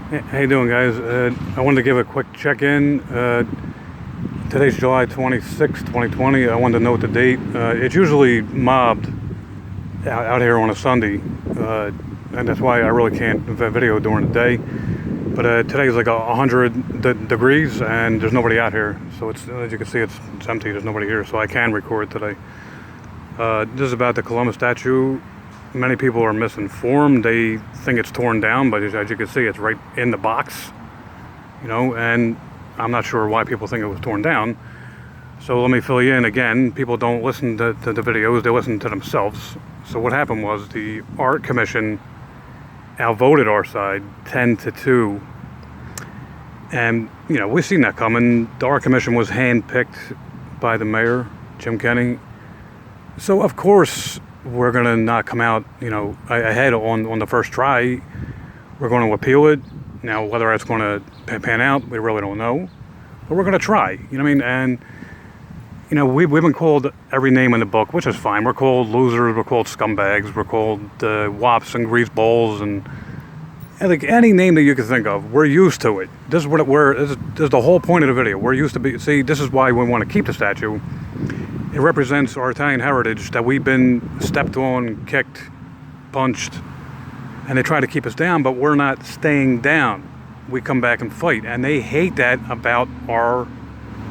Hey, how you doing, guys? I wanted to give a quick check-in. Today's July 26, 2020. I wanted to note the date. It's usually mobbed out here on a Sunday, and that's why I really can't video during the day. But today's like 100 degrees, and there's nobody out here. So it's, as you can see, it's empty. There's nobody here, so I can record today. This is about the Columbus statue. Many people are misinformed. They think it's torn down, but as you can see, it's right in the box, and I'm not sure why people think it was torn down. So let me fill you in again. People don't listen to the videos, they listen to themselves. So what happened was the art commission outvoted our side 10-2. And, we've seen that coming. The art commission was handpicked by the mayor, Jim Kenney. So of course, we're going to not come out, ahead on the first try. We're going to appeal it. Now, whether that's going to pan out, we really don't know. But we're going to try, you know what I mean? And, we've been called every name in the book, which is fine. We're called losers, we're called scumbags, we're called wops and greaseballs, and like any name that you can think of. We're used to it. This is the whole point of the video. We're used to see, this is why we want to keep the statue. It represents our Italian heritage, that we've been stepped on, kicked, punched, and they try to keep us down, but we're not staying down. We come back and fight, and they hate that about our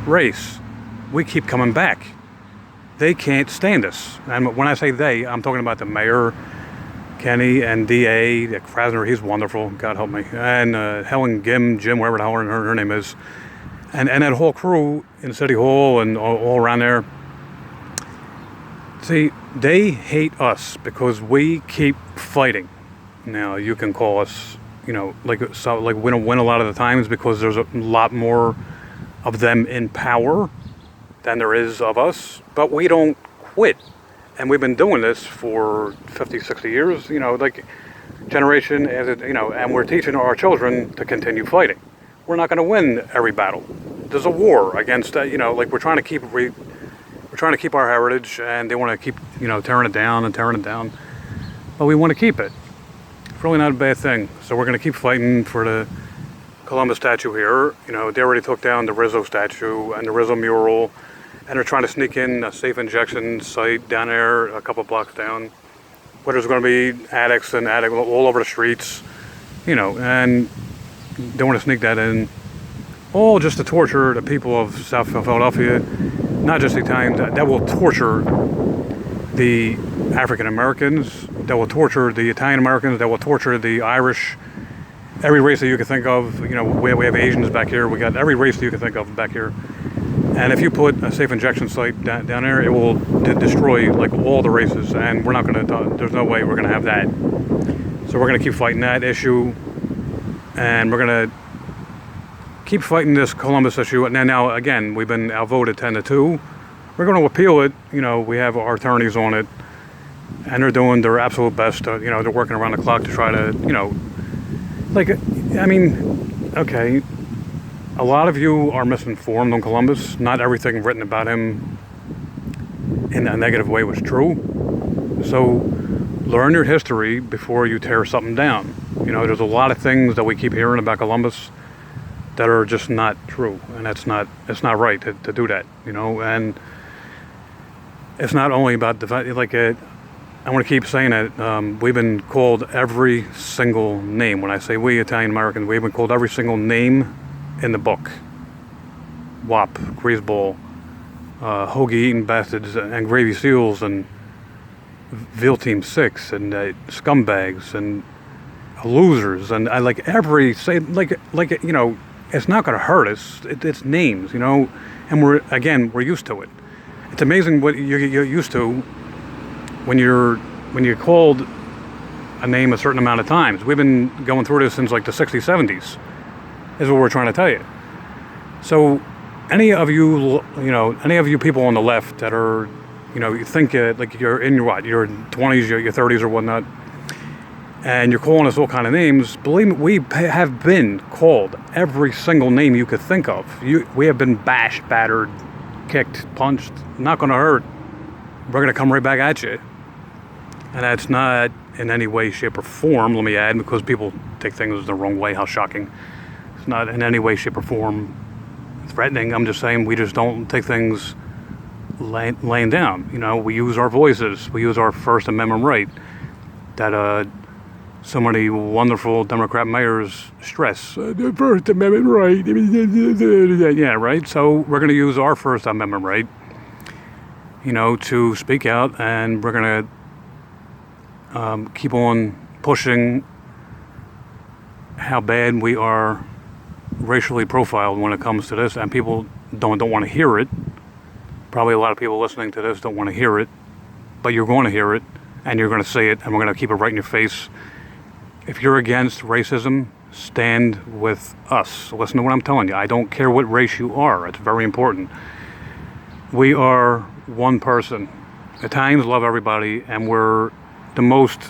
race. We keep coming back. They can't stand us. And when I say they, I'm talking about the mayor, Kenny, and DA, Krasner, he's wonderful, God help me, and Helen Jim, wherever the hell her name is, and that whole crew in City Hall and all around there. See, they hate us because we keep fighting. Now, you can call us, we don't win a lot of the times because there's a lot more of them in power than there is of us, but we don't quit. And we've been doing this for 50, 60 years, generation, and we're teaching our children to continue fighting. We're not going to win every battle. There's a war against, we're trying to keep our heritage, and they want to keep, tearing it down, but we want to keep it. It's really not a bad thing. So we're going to keep fighting for the Columbus statue here. They already took down the Rizzo statue and the Rizzo mural, and they're trying to sneak in a safe injection site down there, a couple blocks down, where there's going to be addicts all over the streets, and they want to sneak that in, all just to torture the people of South Philadelphia. Not just the Italians, that will torture the African Americans, that will torture the Italian Americans, that will torture the Irish, every race that you can think of. We have Asians back here, we got every race that you can think of back here. And if you put a safe injection site down there, it will destroy all the races, and we're not going to, there's no way we're going to have that. So we're going to keep fighting that issue, and we're going to keep fighting this Columbus issue. Now again, we've been outvoted 10-2. We're going to appeal it. We have our attorneys on it, and they're doing their absolute best. They're working around the clock to try to, okay. A lot of you are misinformed on Columbus. Not everything written about him in a negative way was true. So learn your history before you tear something down. There's a lot of things that we keep hearing about Columbus that are just not true, and it's not right to do that, and it's not only about I want to keep saying it, we've been called every single name. When I say we, Italian Americans, we've been called every single name in the book. WAP, greaseball, hoagie-eating bastards, and gravy seals, and Veal Team 6, and scumbags, and losers, and I it's not going to hurt us. It's names, and we're used to it. It's amazing what you're used to when you're called a name a certain amount of times. We've been going through this since the 60s, 70s, is what we're trying to tell you. So any of you people on the left that are, you think you're in your 20s, your 30s or whatnot, and you're calling us all kind of names, believe me, we have been called every single name you could think of. We have been bashed, battered, kicked, punched. Not going to hurt. We're going to come right back at you. And that's not in any way, shape, or form, let me add, because people take things the wrong way. How shocking. It's not in any way, shape, or form threatening. I'm just saying we just don't take things laying down. You know, we use our voices. We use our First Amendment right that so many wonderful Democrat mayors stress. The First Amendment right. Yeah, right. So we're going to use our First Amendment right, you know, to speak out, and we're going to keep on pushing how bad we are racially profiled when it comes to this, and people don't want to hear it. Probably a lot of people listening to this don't want to hear it, but you're going to hear it, and you're going to say it, and we're going to keep it right in your face. If you're against racism, stand with us. Listen to what I'm telling you. I don't care what race you are. It's very important. We are one person. Italians love everybody, and we're the most...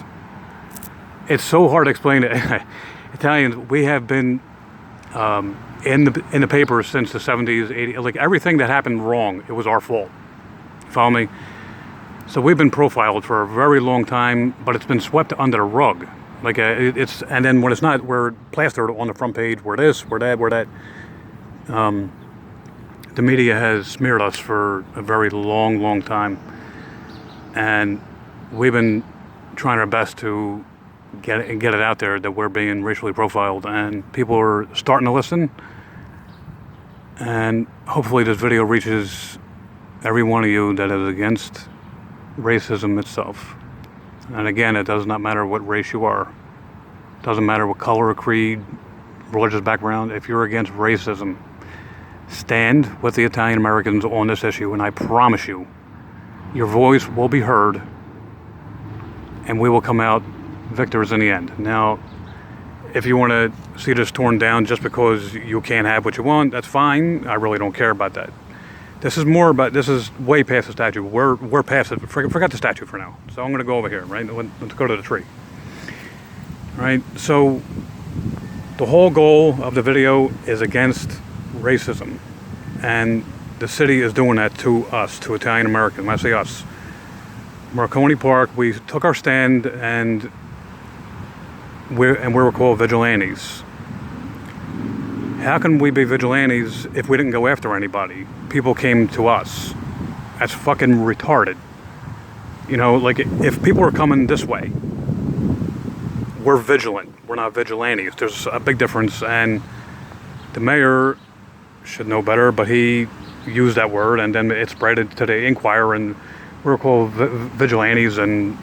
It's so hard to explain to Italians. We have been in the papers since the 70s, 80s. Like, everything that happened wrong, it was our fault. Follow me? So we've been profiled for a very long time, but it's been swept under the rug. Like, it's, and then when it's not, we're plastered on the front page. We're this, we're that, we're that. The media has smeared us for a very long time, and we've been trying our best to get it out there that we're being racially profiled, and people are starting to listen. And hopefully this video reaches every one of you that is against racism itself. And again, it does not matter what race you are. It doesn't matter what color or creed, religious background. If you're against racism, stand with the Italian Americans on this issue, and I promise you, your voice will be heard, and we will come out victors in the end. Now, if you want to see this torn down just because you can't have what you want, that's fine. I really don't care about that. This is more about, this is way past the statue. We're past it. Forget the statue for now. So I'm going to go over here, right? Let's go to the tree. Right? So the whole goal of the video is against racism. And the city is doing that to us, to Italian Americans. When I say us, Marconi Park, we took our stand, and we were called vigilantes. How can we be vigilantes if we didn't go after anybody? People came to us. That's fucking retarded. You know, like, if people are coming this way, we're vigilant. We're not vigilantes. There's a big difference, and the mayor should know better, but he used that word, and then it spread to the Inquirer, and we were called vigilantes, and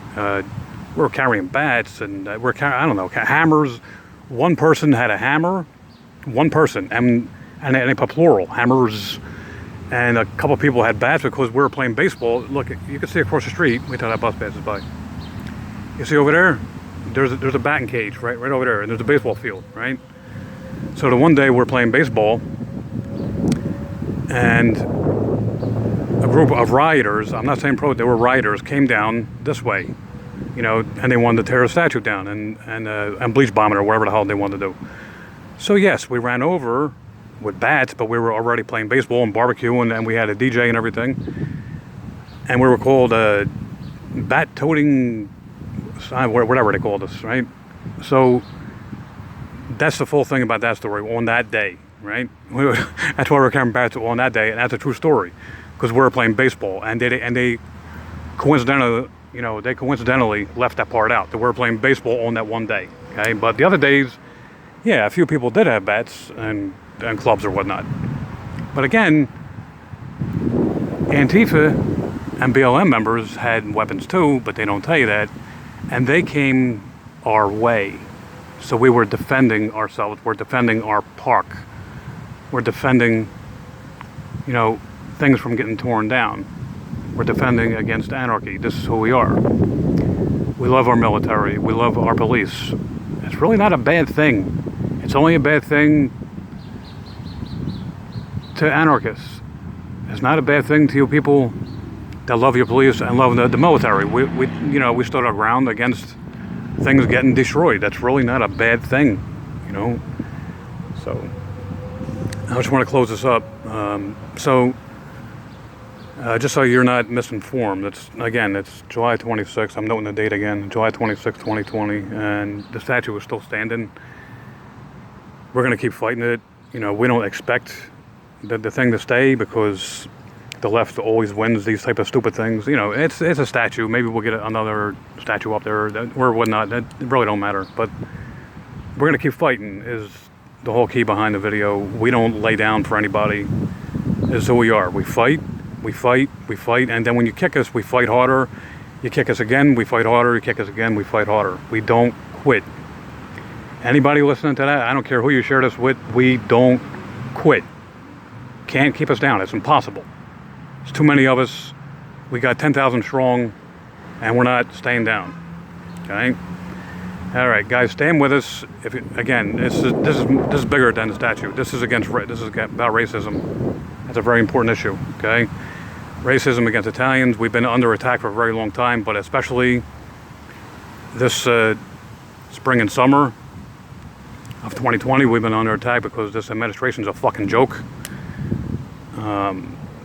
we were carrying bats, and I don't know, hammers. One person had a hammer. One person, and they put plural, hammers, and a couple of people had bats because we were playing baseball. Look, you can see across the street. Wait till that bus passes by. You see over there? There's a batting cage right over there, and there's a baseball field, right? So the one day we're playing baseball, and a group of rioters, I'm not saying they were rioters, came down this way, you know, and they wanted to tear a statue down and bleach bomb it or whatever the hell they wanted to do. So yes, we ran over with bats, but we were already playing baseball and barbecuing, and we had a DJ and everything. And we were called bat-toting, whatever they called us, right? So that's the full thing about that story on that day, right? That's why we're carrying bats on that day, and that's a true story, because we were playing baseball, and they coincidentally, you know, they coincidentally left that part out, that we were playing baseball on that one day, okay? But the other days, yeah, a few people did have bats and clubs or whatnot. But again, Antifa and BLM members had weapons too, but they don't tell you that. And they came our way. So we were defending ourselves. We're defending our park. We're defending, you know, things from getting torn down. We're defending against anarchy. This is who we are. We love our military. We love our police. It's really not a bad thing. It's only a bad thing to anarchists. It's not a bad thing to you people that love your police and love the military. We stood our ground against things getting destroyed. That's really not a bad thing, you know. So I just want to close this up. Just so you're not misinformed, it's July 26th. I'm noting the date again, July 26th, 2020, and the statue is still standing. we're going to keep fighting it. You know, we don't expect the thing to stay because the left always wins these type of stupid things. You know, it's a statue. Maybe we'll get another statue up there or whatnot. That it really don't matter. But we're going to keep fighting is the whole key behind the video. We don't lay down for anybody. This is who we are. We fight, we fight, we fight. And then when you kick us, we fight harder. You kick us again, we fight harder. You kick us again, we fight harder. We don't quit. Anybody listening to that, I don't care who you share this with, we don't quit. Can't keep us down. It's impossible. It's too many of us. We got 10,000 strong, and we're not staying down. Okay? All right, guys, stand with us. Again, this is bigger than the statue. This is about racism. That's a very important issue. Okay? Racism against Italians. We've been under attack for a very long time, but especially this spring and summer of 2020, we've been under attack because this administration's a fucking joke.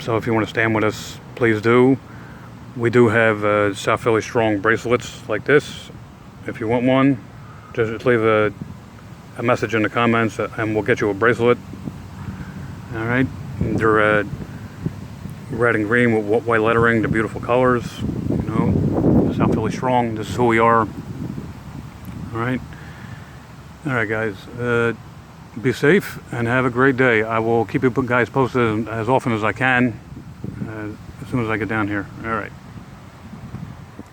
So if you want to stand with us, please do. We do have South Philly Strong bracelets like this. If you want one, just leave a message in the comments and we'll get you a bracelet. All right, they're red and green with white lettering, the beautiful colors. You know, South Philly Strong. This is who we are. All right, guys. Be safe and have a great day. I will keep you guys posted as often as I can as soon as I get down here. All right.